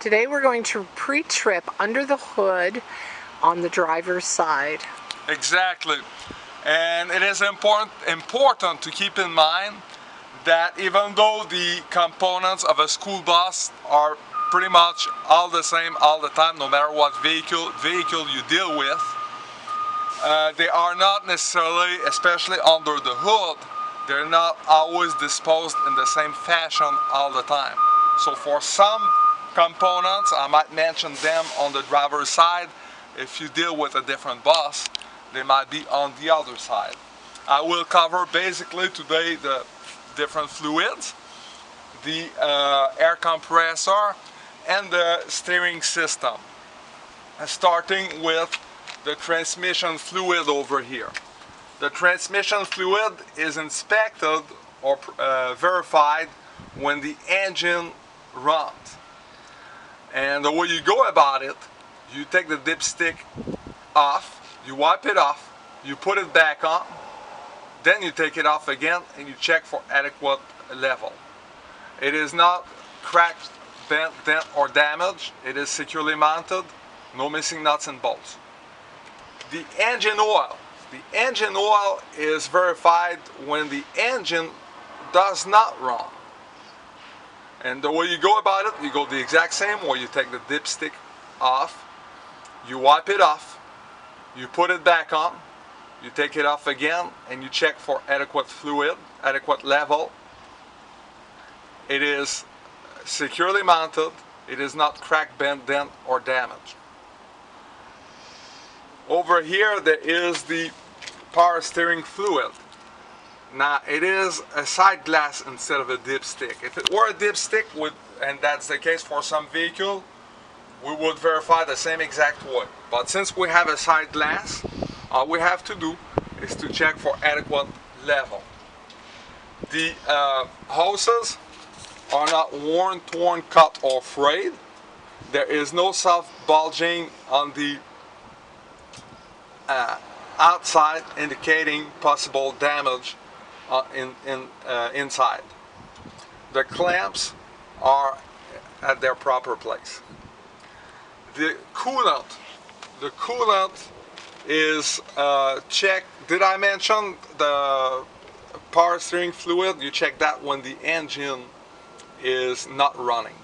Today we're going to pre-trip under the hood on the driver's side. Exactly. And it is important to keep in mind that even though the components of a school bus are pretty much all the same all the time, no matter what vehicle you deal with, they are not necessarily, especially under the hood, they're not always disposed in the same fashion all the time. So for some components, I might mention them on the driver's side. If you deal with a different bus, they might be on the other side. I will cover basically today the different fluids, the air compressor, and the steering system. Starting with the transmission fluid over here. The transmission fluid is inspected or verified when the engine runs. And the way you go about it, you take the dipstick off, you wipe it off, you put it back on, then you take it off again and you check for adequate level. It is not cracked, bent, dent, or damaged. It is securely mounted, no missing nuts and bolts. The engine oil. The engine oil is verified when the engine does not run. And the way you go about it, you go the exact same way. You take the dipstick off, you wipe it off, you put it back on, you take it off again, and you check for adequate fluid, adequate level. It is securely mounted. It is not cracked, bent, dent, or damaged. Over here there is the power steering fluid. Now it is a side glass instead of a dipstick. If it were a dipstick, and that's the case for some vehicle, we would verify the same exact way. But since we have a side glass, all we have to do is to check for adequate level. The hoses are not worn, torn, cut, or frayed. There is no soft bulging on the outside, indicating possible damage inside. The clamps are at their proper place. The coolant is checked. Did I mention the power steering fluid? You check that when the engine is not running.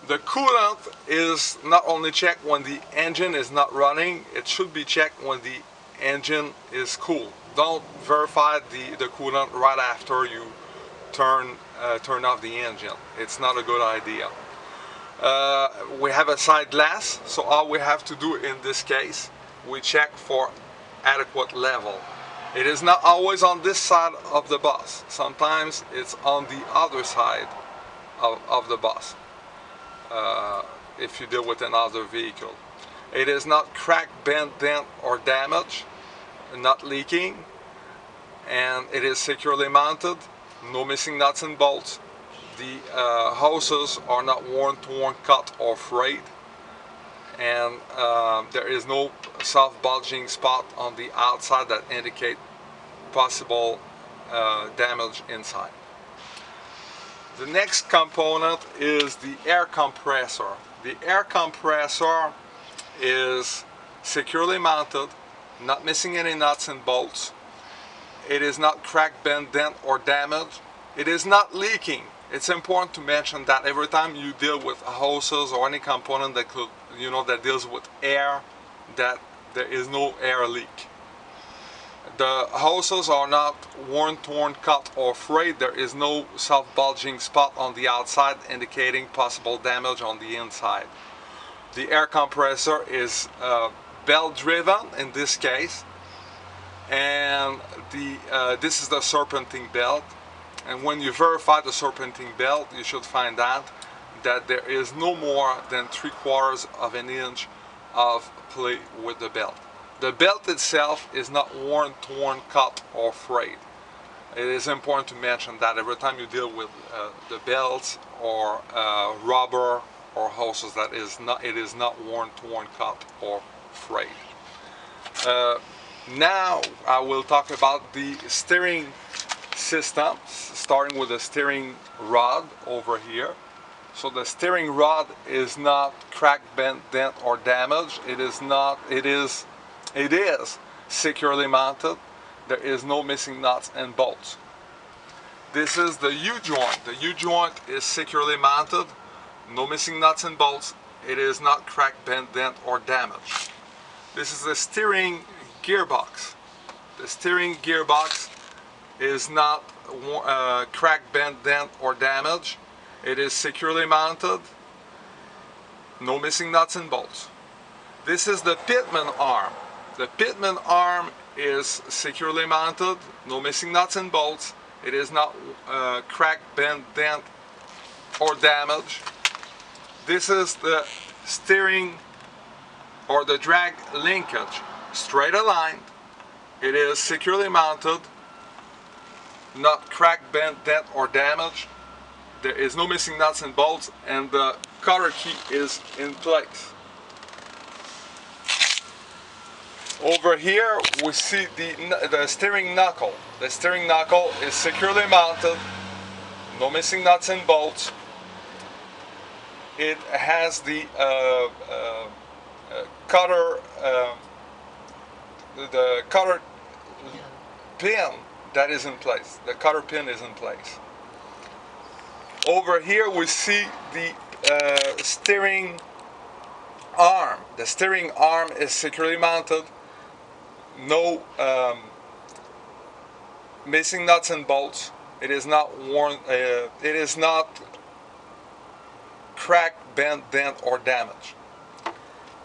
The coolant is not only checked when the engine is not running, it should be checked when the engine is cool. Don't verify the coolant right after you turn off the engine. It's not a good idea. We have a side glass, so all we have to do in this case, we check for adequate level. It is not always on this side of the bus. Sometimes it's on the other side of the bus. If you deal with another vehicle. It is not cracked, bent, dent, or damaged, not leaking, and it is securely mounted, no missing nuts and bolts. The hoses are not worn, torn, cut, or frayed, and there is no soft bulging spot on the outside that indicate possible damage inside. The next component is the air compressor. The air compressor is securely mounted, not missing any nuts and bolts. It is not cracked, bent, dent, or damaged. It is not leaking. It's important to mention that every time you deal with hoses or any component that could, that deals with air, that there is no air leak. The hoses are not worn, torn, cut, or frayed. There is no soft bulging spot on the outside indicating possible damage on the inside. The air compressor is belt driven in this case, and this is the Serpentine Belt. And when you verify the Serpentine Belt, you should find out that there is no more than 3/4 of an inch of play with the belt. The belt itself is not worn, torn, cut, or frayed. It is important to mention that every time you deal with the belts or rubber or hoses, that it is not worn, torn, cut, or frayed. Now I will talk about the steering system, starting with the steering rod over here. So the steering rod is not cracked, bent, dent, or damaged. It is not. It is securely mounted. There is no missing nuts and bolts. This is the U-joint. The U-joint is securely mounted. No missing nuts and bolts. It is not cracked, bent, dent, or damaged. This is the steering gearbox. The steering gearbox is not cracked, bent, dent, or damaged. It is securely mounted. No missing nuts and bolts. This is the Pitman arm. The Pitman arm is securely mounted. No missing nuts and bolts. It is not cracked, bent, dent, or damaged. This is the steering or the drag linkage, straight aligned. It is securely mounted, not cracked, bent, dent, or damaged. There is no missing nuts and bolts, and the cotter key is in place. Over here we see the steering knuckle. The steering knuckle is securely mounted, no missing nuts and bolts. It has the cutter pin that is in place. The cutter pin is in place. Over here we see the steering arm. The steering arm is securely mounted. No missing nuts and bolts. It is not worn. It is not cracked, bent, dent, or damaged.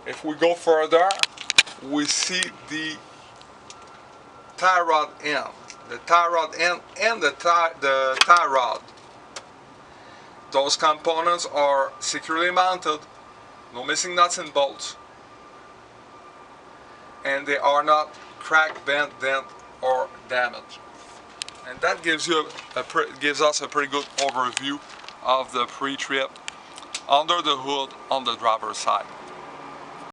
If we go further, we see the tie rod end. The tie rod end and the tie rod. Those components are securely mounted, no missing nuts and bolts, and they are not cracked, bent, dent, or damaged. And that gives us a pretty good overview of the pre-trip under the hood on the driver's side.